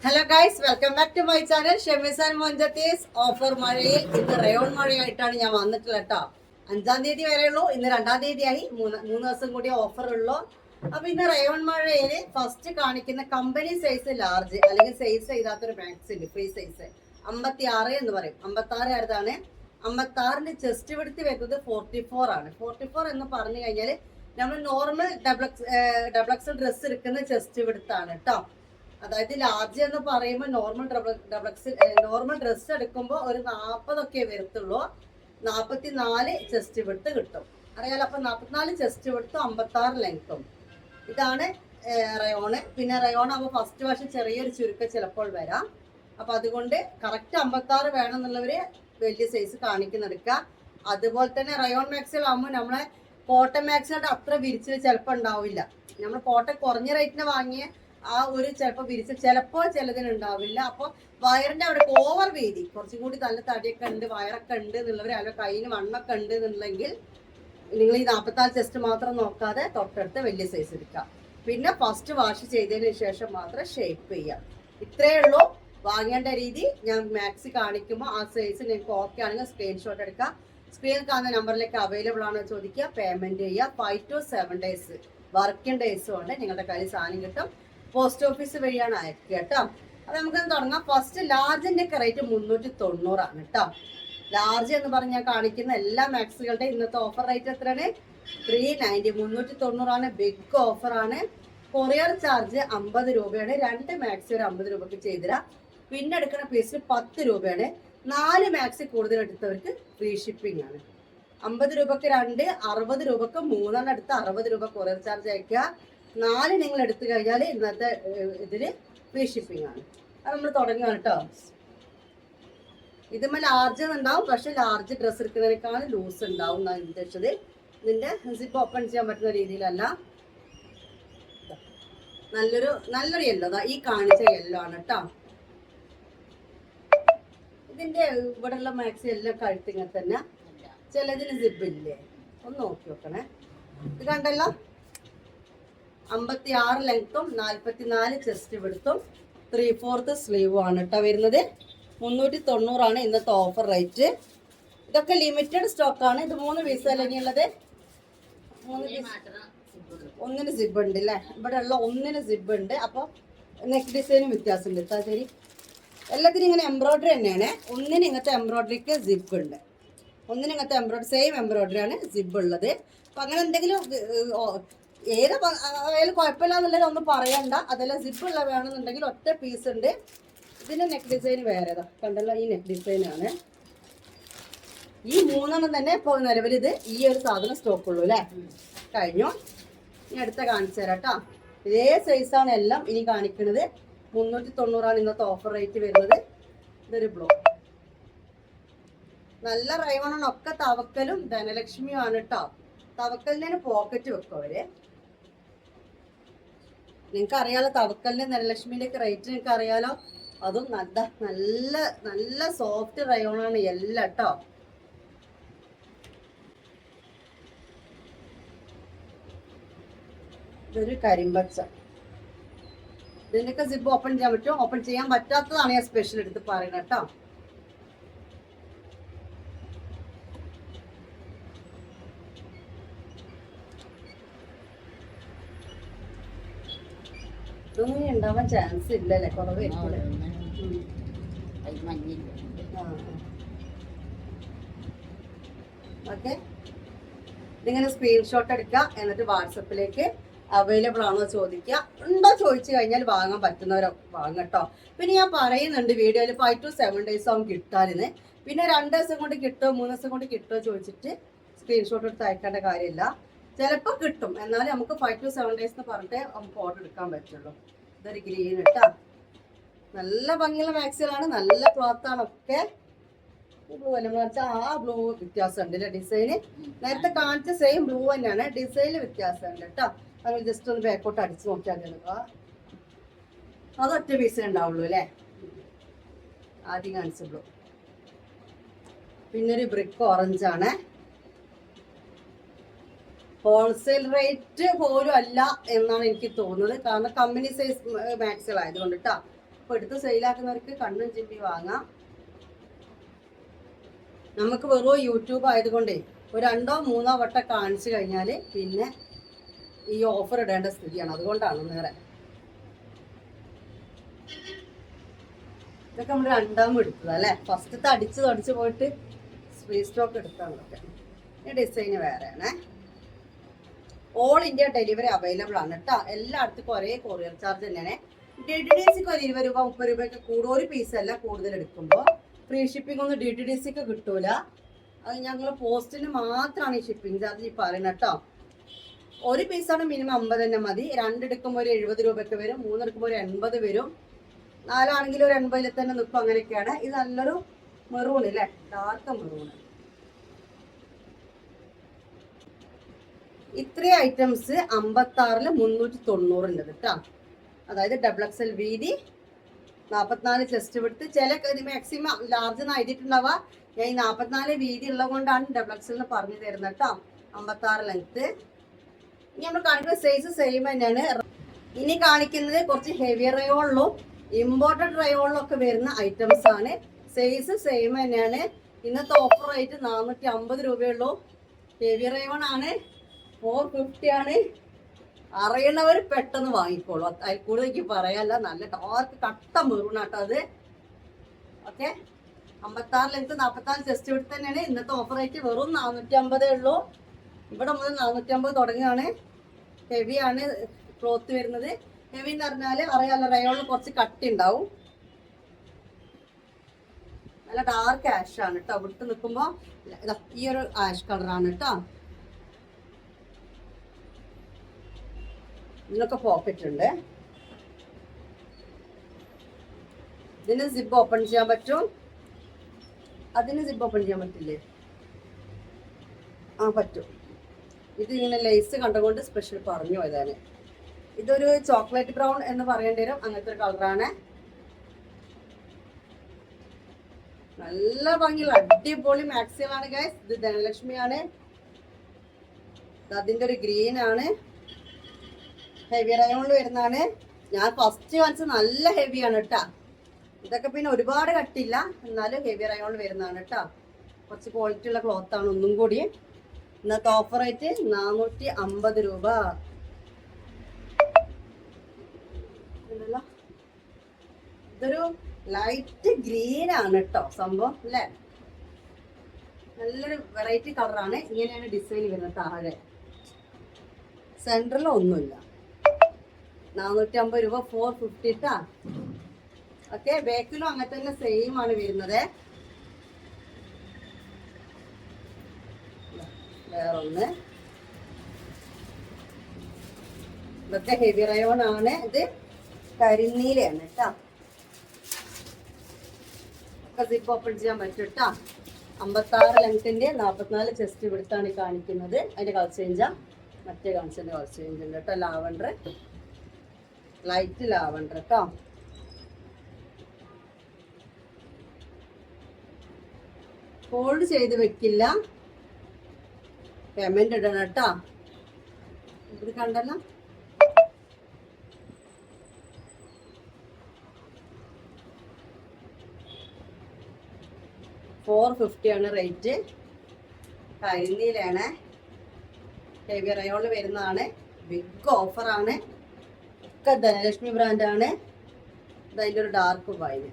Hello guys, welcome back to my channel Shemisan Monchathees. Offer മഴയിൽ ഇന്ന് rayon മഴയായിട്ടാണ് ഞാൻ വന്നിട്ടുള്ളത് കേട്ടോ. 5-ാം തീയതി വരെ ഉള്ളൂ, ഇന്ന് 2-ാം തീയതിയായി. മൂന്ന് ദിവസം കൂടി ഓഫർ ഉള്ളൂ. അപ്പൊ ഇന്ന് റയോൺ മഴയിൽ ഫസ്റ്റ് കാണിക്കുന്ന കമ്പനി സൈസ് ലാർജ് അല്ലെങ്കിൽ സൈസ് ചെയ്താത്തൊരു മാക്സ് ഉണ്ട്, ഫ്രീ സൈസ് 56 എന്ന് പറയും. 56 ആരതാണ്? 56ന്റെ ചെസ്റ്റ് വിടുത്ത് വരുന്നത് 44 ആണ്. 44 എന്ന് പറഞ്ഞു കഴിഞ്ഞാൽ നമ്മൾ നോർമൽ ഡബിൾ ഡ്രസ് എടുക്കുന്ന ചെസ്റ്റ് വിടുത്താണ് കേട്ടോ. അതായത് ലാർജ് എന്ന് പറയുമ്പോൾ നോർമൽ ഡ്രസ്സ് എടുക്കുമ്പോൾ ഒരു 40 വരത്തുള്ളൂ. 44 ചെസ്റ്റ് വിടുത്ത് കിട്ടും. അറിയാലോ. അപ്പൊ 44 ചെസ്റ്റ് വിടുത്തും 56 ലെങ്ത്തും. ഇതാണ് റയോണ്. പിന്നെ റയോൺ ആകുമ്പോൾ ഫസ്റ്റ് വർഷം ചെറിയൊരു ചുരുക്കം ചിലപ്പോൾ വരാം. അപ്പൊ അതുകൊണ്ട് കറക്റ്റ് 56 വേണമെന്നുള്ളവര് വലിയ സൈസ് കാണിക്കുന്നെടുക്കുക. അതുപോലെ തന്നെ റയോൺ മാക്സിലാകുമ്പോൾ നമ്മളെ കോട്ടൺ മാക്സിലോട്ട് അത്ര വിരിച്ചിൽ ചിലപ്പോൾ ഉണ്ടാവില്ല. നമ്മൾ കോട്ടൺ കുറഞ്ഞ റേറ്റിന് വാങ്ങിയ ആ ഒരു ചിലപ്പോൾ വിരിച്ച് ചിലപ്പോൾ ചിലതിനുണ്ടാവില്ല. അപ്പോൾ വയറിന്റെ അവിടെ ഓവർ വീതി കുറച്ചും കൂടി നല്ല തടിയൊക്കെ ഉണ്ട്, വയറൊക്കെ ഉണ്ട് എന്നുള്ളവർ, അല്ല കയ്യിന് മണ്ണൊക്കെ ഉണ്ട് എന്നുണ്ടെങ്കിൽ നിങ്ങൾ ഈ 44 ചെസ്റ്റ് മാത്രം നോക്കാതെ തൊട്ടടുത്ത് വലിയ സൈസ് എടുക്കാം. പിന്നെ ഫസ്റ്റ് വാഷ് ചെയ്തതിന് ശേഷം മാത്രം ഷേപ്പ് ചെയ്യാം. ഇത്രയേ ഉള്ളൂ വാങ്ങേണ്ട രീതി. ഞാൻ മാക്സി കാണിക്കുമ്പോൾ ആ സൈസ് നിങ്ങൾക്ക് ഓക്കെ ആണെങ്കിൽ സ്ക്രീൻഷോട്ട് എടുക്കാം. സ്ക്രീനിൽ കാണുന്ന നമ്പറിലേക്ക് അവൈലബിൾ ആണോ ചോദിക്കുക, പേയ്മെന്റ് ചെയ്യുക. 5 to 7 days വർക്കിംഗ് ഡേയ്സും ഉണ്ട്. നിങ്ങളുടെ കയ്യിൽ സാധനം കിട്ടും. പോസ്റ്റ് ഓഫീസ് വഴിയാണ് അയക്കുക കേട്ടോ. അപ്പൊ നമുക്കൊന്ന് തുടങ്ങാം. ഫസ്റ്റ് ലാർജിന്റെ ഒക്കെ റേറ്റ് 390 ആണ് കേട്ടോ. ലാർജ് എന്ന് പറഞ്ഞാൽ കാണിക്കുന്ന എല്ലാ മാക്സുകളുടെ ഇന്നത്തെ ഓഫർ റേറ്റ് എത്രയാണ്? 390. 390 ആണ്. ബിഗ് ഓഫർ ആണ്. കൊറിയർ ചാർജ് 50 രൂപയാണ്. 2 മാക്സി ഒരു 50 രൂപക്ക് ചെയ്തുതരാം. പിന്നെ എടുക്കുന്ന പീസിന് 10 രൂപയാണ്. 4 മാക്സി കൂടുതൽ എടുത്തവർക്ക് ഫ്രീ ഷിപ്പിംഗ് ആണ്. 50 രൂപക്ക് 2, 60 രൂപക്ക് 3 എടുത്ത് 60 രൂപ കൊറിയർ ചാർജ് അയക്കുക. 4 നിങ്ങൾ എടുത്തു കഴിഞ്ഞാൽ ഇന്നത്തെ ഇതിന് ഫ്രീ ഷിപ്പിംഗ് ആണ്. അത് നമ്മൾ തുടങ്ങുകയാണ് കേട്ടോ. ഇതുമ്മ ലാർജ് ഉണ്ടാവും, പക്ഷെ ലാർജ് ഡ്രസ്സ് എടുക്കുന്നതിനേക്കാൾ ലൂസ് ഉണ്ടാവും എന്നാണ് ഉദ്ദേശിച്ചത്. ഇതിന്റെ സിപ്പ് ഓപ്പൺ ചെയ്യാൻ പറ്റുന്ന രീതിയിലല്ല. നല്ലൊരു യെല്ലോ, ഈ കാണിച്ച യെല്ലോ ആണ് കേട്ടോ. ഇതിന്റെ ഇവിടെയുള്ള മാക്സി എല്ലാം കഴുത്തിങ്ങനെ തന്നെ. ചിലതിന് സിബ് ഇല്ലേ, ഒന്ന് നോക്കി നോക്കണേ. ഇത് കണ്ടല്ലോ, 56 ലെങ്ത്തും 44 ചെസ്റ്റ് വിടുത്തും 3/4 സ്ലീവും ആണ് കേട്ടോ വരുന്നത്. 390 ആണ് ഇന്നത്തെ ഓഫർ റേറ്റ്. ഇതൊക്കെ ലിമിറ്റഡ് സ്റ്റോക്കാണ്. ഇത് 3 പീസ് അല്ലേ ഉള്ളത്? 3 പീസ്. ഒന്നിന് സിബ് ഉണ്ട് അല്ലേ? ഇവിടെ ഉള്ള ഒന്നിന് സിബ് ഉണ്ട്. അപ്പോൾ നെക്ക് ഡിസൈനും വ്യത്യാസമുണ്ട് കേട്ടോ. ശരി, എല്ലാത്തിനും ഇങ്ങനെ എംബ്രോയിഡറി തന്നെയാണ്. ഒന്നിന് ഇങ്ങനത്തെ എംബ്രോയിഡറിക്ക് സിബ് ഉണ്ട്, ഒന്നിന് ഇങ്ങനത്തെ എംബ്രോയിഡറി സെയിം എംബ്രോയിഡറി ആണ് സിബ് ഉള്ളത്. അപ്പം അങ്ങനെ എന്തെങ്കിലും ഏത് ആയാലും കുഴപ്പമില്ല എന്നുള്ളത് ഒന്നും പറയണ്ട. അതെല്ലാം സിബുള്ള വേണമെന്നുണ്ടെങ്കിൽ ഒറ്റ പീസ് ഉണ്ട്. ഇതിന്റെ നെക്ക് ഡിസൈൻ വേറെതാ കണ്ടല്ലോ, ഈ നെക്ക് ഡിസൈനാണ്. ഈ 3 തന്നെ ഇപ്പോൾ നിലവിൽ ഇത് ഈ ഒരു സാധനം സ്റ്റോക്ക് ഉള്ളൂ അല്ലേ? കഴിഞ്ഞു. ഇനി അടുത്ത കാണിച്ചു തരാം കേട്ടോ. ഇതേ സൈസാണ് എല്ലാം ഇനി കാണിക്കുന്നത്. 390 ആണ് ഇന്നത്തെ ഓഫർ റേറ്റ് വരുന്നത്. ഇതൊരു ബ്ലൂ, നല്ല റയോണാണ്. ഒക്കെ തവക്കലും ധനലക്ഷ്മിയും ആണ് കേട്ടോ. തവക്കലിന് പോക്കറ്റ് വെക്കും അവര്. നിങ്ങൾക്ക് അറിയാലോ തവക്കലിന്റെ ധനലക്ഷ്മിന്റെ ഒക്കെ റേറ്റ് നിങ്ങൾക്ക് അറിയാലോ. അതും നല്ല സോഫ്റ്റ് റയോണാണ് എല്ലാം കേട്ടോ. ഇതൊരു കരിമ്പച്ച. ഇതിന്റെയൊക്കെ സിബ് ഓപ്പൺ ചെയ്യാൻ പറ്റും. ഓപ്പൺ ചെയ്യാൻ പറ്റാത്തതാണ് ഞാൻ സ്പെഷ്യൽ എടുത്ത് പറയുന്നത് കേട്ടോ. ഇതൊന്നും ഉണ്ടാവാൻ ചാൻസ് ഇല്ലല്ലേ, കുറവ്. ഓക്കെ, ഇതിങ്ങനെ സ്ക്രീൻഷോട്ട് എടുക്കുക. എന്നിട്ട് വാട്സപ്പിലേക്ക് അവൈലബിൾ ആണോ ചോദിക്കുക. ഉണ്ടോ ചോദിച്ചു കഴിഞ്ഞാൽ വാങ്ങാൻ പറ്റുന്നവരോ വാങ്ങട്ടോ. പിന്നെ ഞാൻ പറയുന്നുണ്ട് വീഡിയോയിൽ 5 to 7 days ആവും കിട്ടാനിന്ന്. പിന്നെ 2 ദിവസം കൊണ്ട് കിട്ടുമോ 3 ദിവസം കൊണ്ട് കിട്ടുമോ ചോദിച്ചിട്ട് സ്ക്രീൻഷോട്ട് എടുത്ത് അയക്കേണ്ട കാര്യമില്ല. ചിലപ്പോൾ കിട്ടും, എന്നാലും നമുക്ക് 5 to 7 days എന്ന് പറഞ്ഞിട്ട് നമുക്ക് ഓർഡർ എടുക്കാൻ പറ്റുള്ളൂ. ഇതൊരു ഗ്രീൻ ഇട്ടാ നല്ല ഭംഗിയുള്ള മാക്സികളാണ്, നല്ല ക്ലോത്താണ് ഒക്കെ. ബ്ലൂ അല്ലേ വെച്ചാൽ ആ ബ്ലൂ വ്യത്യാസമുണ്ട് അല്ലേ ഡിസൈന്. നേരത്തെ കാണിച്ച സെയിം ബ്ലൂ തന്നെയാണ്, ഡിസൈനിൽ വ്യത്യാസമുണ്ട് കേട്ടോ. അത് ജസ്റ്റ് ഒന്ന് ബാക്കോട്ട് അടിച്ച് നോക്കിയാൽ അതൊറ്റ പീസേ ഉണ്ടാവുള്ളൂ അല്ലേ. ആദ്യം കാണിച്ച ബ്ലൂ. പിന്നൊരു ബ്രിക്ക് ഓറഞ്ചാണ്. ഹോൾസെയിൽ റേറ്റ് പോലും അല്ല എന്നാണ് എനിക്ക് തോന്നുന്നത്. കാരണം കമ്പനി സൈസ് മാക്സുകളായതുകൊണ്ട് കേട്ടോ. അപ്പോൾ എടുത്ത് സെയിലാക്കുന്നവർക്ക് കണ്ണും ചിമ്പി വാങ്ങാം. നമുക്ക് വെറും യൂട്യൂബ് ആയതുകൊണ്ടേ ഒരു 2-3 വട്ടം കാണിച്ചു കഴിഞ്ഞാൽ പിന്നെ ഈ ഓഫർ ഇടേണ്ട സ്ഥിതിയാണ്. അതുകൊണ്ടാണ് നേരെ ഇതൊക്കെ നമ്മൾ രണ്ടാമത് എടുത്തത് അല്ലേ. ഫസ്റ്റത്തെ അടിച്ച് പോയിട്ട് റീസ്റ്റോക്ക് എടുത്താണൊക്കെ. ഈ ഡിസൈന് വേറെയാണ്. ഓൾ ഇന്ത്യ ഡെലിവറി അവൈലബിൾ ആണ് കേട്ടോ. എല്ലായിടത്തും ഒരേ കൊറിയർ ചാർജ് തന്നെയാണ്. DTDCക്ക് ഒരു 20 രൂപ 30 രൂപയൊക്കെ കൂടുതൽ, ഒരു പീസല്ല കൂടുതൽ എടുക്കുമ്പോൾ. ഫ്രീ ഷിപ്പിംഗ് ഒന്നും DTDCക്ക് കിട്ടൂല. അത് ഞങ്ങൾ പോസ്റ്റിന് മാത്രമാണ് ഈ ഷിപ്പിംഗ് ചാർജ് ഈ പറയുന്നത് കേട്ടോ. ഒരു പീസാണ് മിനിമം 50 തന്നെ മതി. 2 എടുക്കുമ്പോൾ ഒരു 70 രൂപയൊക്കെ വരും, 3 എടുക്കുമ്പോൾ ഒരു 80 വരും, 4 ആണെങ്കിൽ ഒരു 80 തന്നെ നിൽക്കും. അങ്ങനെയൊക്കെയാണ്. ഇത് നല്ലൊരു മെറൂൺ അല്ലേ, ഡാർക്ക് മെറൂൺ. ഇത്രയും ഐറ്റംസ് 56-ൽ 390 ഉണ്ട് കേട്ടോ. അതായത് XXL വീതി, 44 ചെസ്റ്റ് വിടുത്ത്. ചില മാക്സിമം ലാർജ് എന്ന് എഴുതിയിട്ടുണ്ടാവുക. ഞാൻ ഈ 44 വീതി ഉള്ളത് കൊണ്ടാണ് XXL പറഞ്ഞു തരുന്നത് കേട്ടോ. 56 ലെങ്ത്ത്. ഇനി നമ്മൾ കാണിക്കുന്ന സൈസ് സെയിം തന്നെയാണ്. ഇനി കാണിക്കുന്നത് കുറച്ച് ഹെവി റയോണിലും ഇമ്പോർട്ടഡ് റയോണിലും ഒക്കെ വരുന്ന ഐറ്റംസ് ആണ്. സൈസ് സെയിം തന്നെയാണ്. ഇന്നത്തെ ഓഫർ റേറ്റ് 450 രൂപയുള്ളൂ. ഹെവി റയോൺ ആണ്, 450 ആണ്. അറിയണവർ പെട്ടെന്ന് വാങ്ങിക്കോളൂ. അതിൽ കൂടുതൽ എനിക്ക് പറയാനല്ല. നല്ല ഡാർക്ക് കട്ട മെറൂണാട്ടോ അത്. ഓക്കെ, 56 ലെങ്ത്ത് 44 ചെസ്റ്റ് വിട്ട് തന്നെയാണ്. ഇന്നത്തെ ഓഫർ റേറ്റ് വെറും 450 ഉള്ളൂ. ഇവിടെ മുതൽ 450 തുടങ്ങുകയാണ്. ഹെവിയാണ് ക്ലോത്ത് വരുന്നത്. ഹെവി എന്ന് പറഞ്ഞാൽ അറിയാമല്ലോ, റയോണിൽ കുറച്ച് കട്ടി ഉണ്ടാവും. നല്ല ഡാർക്ക് ആഷ് ആണ് കേട്ടോ. വിട്ട് നിൽക്കുമ്പോൾ ഈ ഒരു ആഷ് കളറാണ് കേട്ടോ. ഇതിനൊക്കെ പോക്കറ്റ് ഉണ്ട്. ഇതിന് സിബ് ഓപ്പൺ ചെയ്യാൻ പറ്റും. അതിന് സിബ് ഓപ്പൺ ചെയ്യാൻ പറ്റില്ലേ? ആ പറ്റും. ഇത് ഇങ്ങനെ ലേസ് കണ്ടുകൊണ്ട് സ്പെഷ്യൽ പറഞ്ഞു പോയതാണ്. ഇതൊരു ചോക്ലേറ്റ് ബ്രൗൺ എന്ന് പറയേണ്ടി വരും. അങ്ങനത്തെ ഒരു കളറാണ്. നല്ല ഭംഗിയുള്ള അടിപൊളി മാക്സികളാണ് ഗൈസ്. ഇത് ധനലക്ഷ്മിയാണ്. അതിൻ്റെ ഒരു ഗ്രീൻ ആണ്. ഹെവി റയോണിൽ വരുന്നതാണ്. ഞാൻ ഫസ്റ്റ് കാണിച്ചത് നല്ല ഹെവിയാണ് കേട്ടോ. ഇതൊക്കെ പിന്നെ ഒരുപാട് കട്ടില്ല, എന്നാലും ഹെവി റയോണിൽ വരുന്നതാണ് കേട്ടോ. കുറച്ച് ക്വാളിറ്റി ഉള്ള ക്ലോത്ത് ആണ്. ഒന്നും കൂടി ഇന്നത്തെ ഓഫർ റേറ്റ് 450 രൂപ. ഇതൊരു ലൈറ്റ് ഗ്രീൻ ആണ് കേട്ടോ സംഭവം അല്ലേ. നല്ലൊരു വെറൈറ്റി കളറാണ്. ഇങ്ങനെയാണ് ഡിസൈൻ വരുന്നത്. താഴെ സെൻറ്ററിൽ ഒന്നുമില്ല. 450 രൂപ, 450 ട്ടാ. ഓക്കെ, ബാക്കിലും അങ്ങനെ തന്നെ സെയിം ആണ് വരുന്നത്. വേറൊന്ന്, ഇതൊക്കെ ഹെവി റയോൺ ആണ്. ഇത് കരിനീലയാണ് കേട്ടോ. ഒക്കെ സിപ്പ് ഓപ്പൺ ചെയ്യാൻ പറ്റും കേട്ടോ. 56 ലെങ്ത്തിന്റെ 44 ചെസ്റ്റ് വിടുത്താണ് കാണിക്കുന്നത്. അതിന്റെ കളർ ചേഞ്ചാ. മറ്റേ കാണിച്ചതിന്റെ കളർ ചേഞ്ച് ഉണ്ട് കേട്ടോ. ലാവണ്ടർ, ലൈറ്റ് ലാവണ്ടർ കേട്ടോ. ഫോൾഡ് ചെയ്ത് വെക്കില്ല, പേയ്മെന്റ് ഇടണം കേട്ടോ. ഇത് കണ്ടല്ലോ. $450 ആണ് റേറ്റ്. കരിനീലാണ്. ഹെവി റയോണിൽ വരുന്നതാണ്. ബിഗ് ഓഫറാണ്. ഒക്കെ ധനലക്ഷ്മി ബ്രാൻഡാണ്. ഇതിൻ്റെ ഒരു ഡാർക്ക് വൈൻ.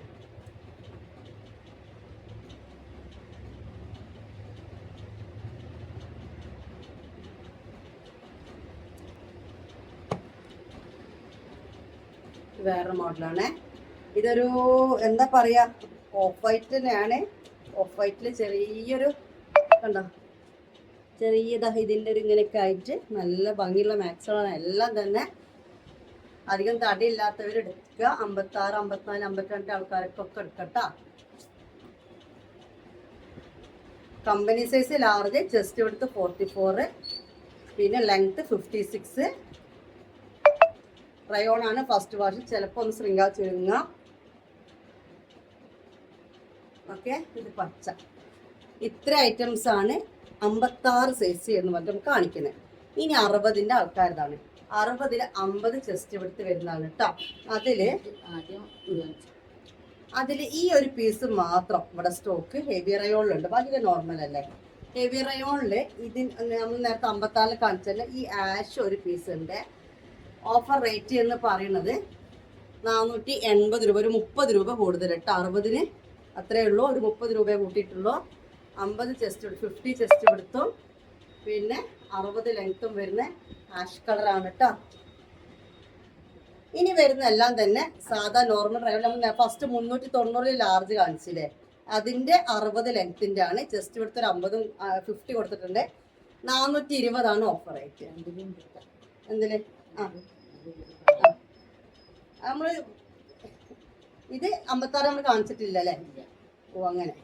വേറെ മോഡലാണ്. ഇതൊരു എന്താ പറയാ, ഓഫ് വൈറ്റ് തന്നെയാണ്. ഓഫ് വൈറ്റിൽ ചെറിയൊരു കണ്ടോ, ചെറിയതാ ഇതിൻ്റെ ഒരു ഇങ്ങനെയൊക്കെ ആയിട്ട് നല്ല ഭംഗിയുള്ള മാക്സുകളാണ് എല്ലാം തന്നെ. അധികം തടിയില്ലാത്തവർ എടുക്കുക. 56, 54, 52 ആൾക്കാർക്കൊക്കെ എടുക്കട്ടോ. കമ്പനി സൈസ് ലാർജ്, ചെസ്റ്റ് എടുത്ത് 44, പിന്നെ ലെങ്ത് 56. റയോൺ ആണ്. ഫസ്റ്റ് വാഷ് ചിലപ്പോൾ ഒന്ന് ശൃംഗാ ചുരുങ്ങാം. ഓക്കെ, ഇത് പച്ച. ഇത്ര ഐറ്റംസ് ആണ് 56 സൈസ് എന്ന് പറഞ്ഞിട്ട് കാണിക്കുന്നത്. ഇനി 60ന്റെ ആൾക്കാരതാണ്. 60-ൽ 50 ചെസ്റ്റ് എടുത്ത് വരുന്നതാണ് കേട്ടോ. അതില് ആദ്യം അതിൽ ഈ ഒരു പീസ് മാത്രം ഇവിടെ സ്റ്റോക്ക് ഹെവി റയോണിലുണ്ട്, ബാക്കി നോർമൽ അല്ലേ. ഹെവി റയോണില് നമ്മൾ നേരത്തെ 54 കാണിച്ചല്ലേ, ഈ ആഷ് ഒരു പീസ് ഉണ്ട്. ഓഫർ റേറ്റ് എന്ന് പറയുന്നത് 480 രൂപ, ഒരു 30 രൂപ കൂടുതൽ കേട്ടോ. 60-ന് അത്രയേ ഉള്ളൂ, ഒരു 30 രൂപയെ കൂട്ടിയിട്ടുള്ളൂ. 50 ചെസ്റ്റ് 50 ചെസ്റ്റ് എടുത്തും പിന്നെ 60 ലെങ്ത്തും വരുന്ന ആഷ് കളറാണ് കേട്ടോ. ഇനി വരുന്ന എല്ലാം തന്നെ സാധാ നോർമൽ റയോൺ. നമ്മൾ ഫസ്റ്റ് 390 ലാർജ് കാണിച്ചില്ലേ, അതിൻ്റെ 60 ലെങ്ത്തിൻ്റെ ആണ്. ചെസ്റ്റ് കൊടുത്തൊരു 50 50 കൊടുത്തിട്ടുണ്ട്. 420 ഓഫർ റേറ്റ്. എന്തിന് നമ്മള് ഇത് 56 നമ്മൾ കാണിച്ചിട്ടില്ല അല്ലേ? ഓ അങ്ങനെ.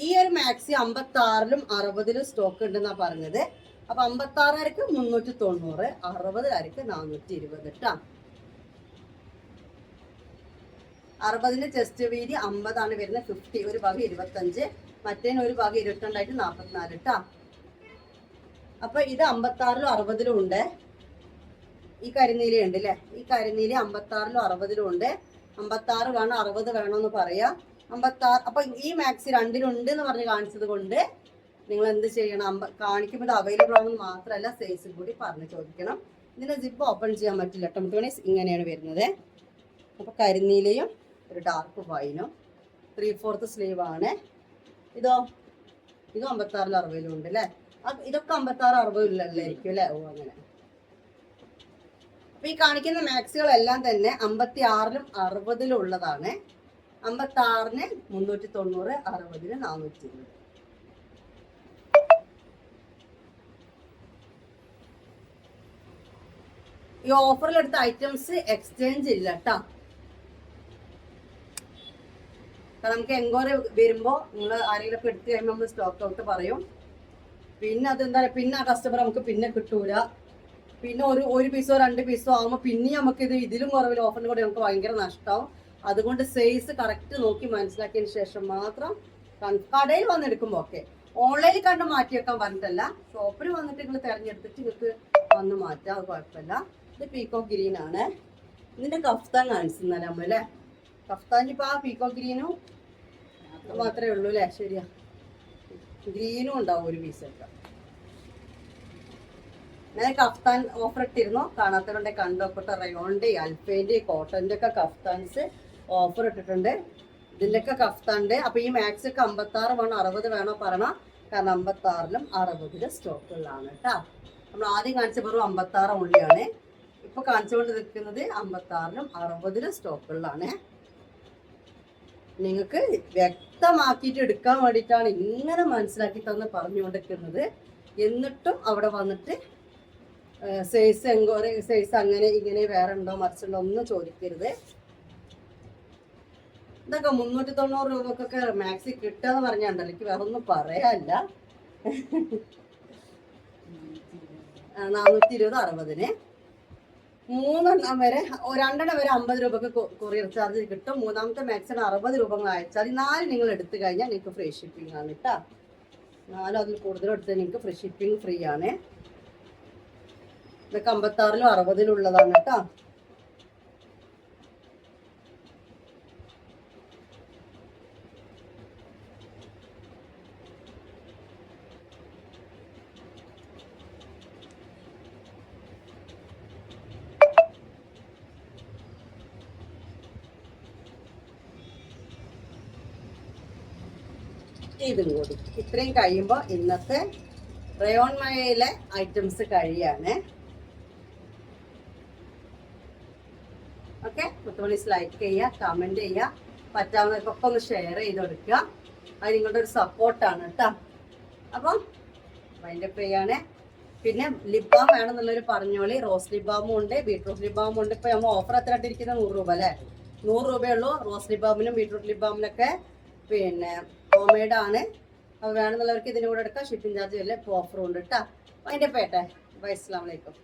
ഈ ഒരു മാക്സി 56-ലും 60-ലും സ്റ്റോക്ക് ഉണ്ടെന്നാ പറഞ്ഞത്. അപ്പൊ 56-കാർക്ക് 390, 60-കാർക്ക് 420 കേട്ടോ. 60-ന് ചെസ്റ്റ് വീതി 50 വരുന്നത്. 50 ഒരു ഭാഗം 25, മറ്റേന് ഒരു ഭാഗം 22 44 കേട്ടോ. അപ്പൊ ഇത് 56-ലും 60-ലും ഉണ്ട്. ഈ കരിനീല ഉണ്ട് അല്ലേ, ഈ കരിനീല 56-ലും 60-ലും ഉണ്ട്. 56 വേണം 60 വേണമെന്ന് പറയാം. 56. അപ്പൊ ഈ മാക്സി 2-ലും ഉണ്ട് എന്ന് പറഞ്ഞ് കാണിച്ചത് കൊണ്ട് നിങ്ങൾ എന്ത് ചെയ്യണം, കാണിക്കുമ്പോൾ ഇത് അവൈലബിൾ ആണെന്ന് മാത്രമല്ല സൈസും കൂടി പറഞ്ഞ് ചോദിക്കണം. ഇതിന്റെ ജിപ്പ് ഓപ്പൺ ചെയ്യാൻ പറ്റില്ല കേട്ടോ. ഇങ്ങനെയാണ് വരുന്നത്. അപ്പൊ കരിനീലയും ഒരു ഡാർക്ക് വൈനും 3/4 സ്ലീവ് ആണ്. ഇതും 56-ലും 60-ലും ഉണ്ട് അല്ലേ. ഇതൊക്കെ 56 60-ലായിരിക്കും അല്ലേ? ഓ അങ്ങനെ. അപ്പൊ ഈ കാണിക്കുന്ന മാക്സികളെല്ലാം തന്നെ 56-ലും 60-ലും ഉള്ളതാണ്. 56-ന് 390, 60-ന് 420. ഈ ഓഫറിലെടുത്ത ഐറ്റംസ് എക്സ്ചേഞ്ച് ഇല്ല കേട്ടോ. നമുക്ക് എൻക്വയറി വരുമ്പോ നിങ്ങൾ ആരെങ്കിലും എടുത്തു കഴിയുമ്പോൾ നമ്മൾ സ്റ്റോക്ക് ഔട്ട് പറയും. പിന്നെ അതെന്താ, പിന്നെ ആ കസ്റ്റമർ നമുക്ക് പിന്നെ കിട്ടൂല. പിന്നെ ഒരു പീസോ 2 പീസോ ആകുമ്പോൾ പിന്നെ നമുക്ക് ഇതിലും കുറവിൽ ഓഫറിന് കൂടി നമുക്ക് ഭയങ്കര നഷ്ടമാവും. അതുകൊണ്ട് സൈസ് കറക്റ്റ് നോക്കി മനസ്സിലാക്കിയതിന് ശേഷം മാത്രം കടയിൽ വന്നെടുക്കുമ്പോൾ ഓക്കെ. ഓൺലൈനിൽ കണ്ട് മാറ്റി വെക്കാൻ പറഞ്ഞിട്ടല്ല, ഷോപ്പിൽ വന്നിട്ട് നിങ്ങൾ തിരഞ്ഞെടുത്തിട്ട് നിങ്ങൾക്ക് വന്ന് മാറ്റാം, അത് കുഴപ്പമില്ല. ഇത് പീക്കോ ഗ്രീൻ ആണ്. ഇതിന്റെ കഫ്താൻ കാണിച്ചിരുന്നല്ലേ നമ്മളല്ലേ. കഫ്താൻ്റെ ഇപ്പൊ ആ പീക്കോ ഗ്രീനും മാത്രമേ ഉള്ളൂ അല്ലേ? ശരിയാ, ഗ്രീനും ഉണ്ടാവും ഒരു പീസൊക്കെ. ഞാൻ കഫ്താൻ ഓഫർ ഇട്ടിരുന്നു, കാണാത്തവരുടെ കണ്ടോക്കട്ടെ. റയോണിന്റെ, അൽഫേന്റെ, കോട്ടന്റെ ഒക്കെ കഫ്താൻസ് ഓഫർ ഇട്ടിട്ടുണ്ട്. ഇതിന്റെയൊക്കെ കഫ്താണ്ട്. അപ്പൊ ഈ മാക്സ് ഒക്കെ 56 വേണോ 60 വേണോ പറയണം, കാരണം 56-ലും 60-ലും സ്റ്റോക്കുകളാണ് കേട്ടോ. നമ്മൾ ആദ്യം കാണിച്ച വെറും 56 ഉള്ളിയാണ്. ഇപ്പൊ കാണിച്ചുകൊണ്ട് നിൽക്കുന്നത് 56-ലും 60-ലും സ്റ്റോക്കുകളാണ്. നിങ്ങൾക്ക് വ്യക്തമാക്കിയിട്ട് എടുക്കാൻ വേണ്ടിയിട്ടാണ് ഇങ്ങനെ മനസ്സിലാക്കി തന്നെ പറഞ്ഞുകൊണ്ടിരിക്കുന്നത്. എന്നിട്ടും അവിടെ വന്നിട്ട് സൈസ് സൈസ് അങ്ങനെ ഇങ്ങനെ വേറെ ഉണ്ടോ മറിച്ചുണ്ടോ ഒന്നും ചോദിക്കരുത്. ഇതൊക്കെ 390 രൂപക്കൊക്കെ മാക്സി കിട്ടുകയെന്ന് പറഞ്ഞാണ്ടല്ലോ, എനിക്ക് വേറെ ഒന്നും പറയാല്ല. 420 60-ന് 3 വരെ 2 വരെ 50 രൂപക്ക് കൊറിയർ ചാർജ് കിട്ടും. മൂന്നാമത്തെ മാക്സിന് 60 രൂപ അയച്ചാൽ 4 നിങ്ങൾ എടുത്തു കഴിഞ്ഞാൽ നിങ്ങൾക്ക് ഫ്രീ ഷിപ്പിംഗ് ആണ് കേട്ടോ. 4 അതിൽ കൂടുതലും എടുത്താൽ നിങ്ങൾക്ക് ഫ്രീ ഷിപ്പിംഗ് ഫ്രീ ആണ്. ഇതൊക്കെ 56-ലും 60-ലും ഉള്ളതാണ് കേട്ടോ. ഇതും കൂടി ഇത്രയും കഴിയുമ്പോൾ ഇന്നത്തെ റയോൺ മഴയിലെ ഐറ്റംസ് കഴിയാണ്. ഓക്കെ, പ്ലീസ് ലൈക്ക് ചെയ്യുക, കമന്റ് ചെയ്യുക, പറ്റാവുന്നവർക്കൊക്കെ ഒന്ന് ഷെയർ ചെയ്ത് കൊടുക്കുക. അത് നിങ്ങളുടെ ഒരു സപ്പോർട്ടാണ് കേട്ടോ. അപ്പം വൈൻഡപ്പ് ചെയ്യാണ്. പിന്നെ ലിപ് ബാം വേണമെന്നുള്ളൊരു പറഞ്ഞോളി. റോസ് ലിപ് ബാമും ഉണ്ട്, ബീട്രൂട്ട് ലിപ് ബാമും ഉണ്ട്. ഇപ്പൊ നമ്മൾ ഓഫർ എത്ര ഇട്ടിരിക്കുന്നത് 100 രൂപ അല്ലേ? 100 രൂപയുള്ളൂ. റോസ് ലിപ് ബാമിനും ബീട്രൂട്ട് ലിപ് ബാമിനൊക്കെ പിന്നെ ഹോംമെയ്ഡ് ആണ്. അപ്പോൾ വേണമെന്നുള്ളവർക്ക് ഇതിൻ്റെ കൂടെ എടുക്കാം. ഷിപ്പിംഗ് ചാർജ് വരില്ല. ഇപ്പോൾ ഓഫറും ഉണ്ട് കേട്ടോ. വൈൻഡപ്പ് ചെയ്യട്ടെ. ബൈ, അസ്സലാമു അലൈക്കും.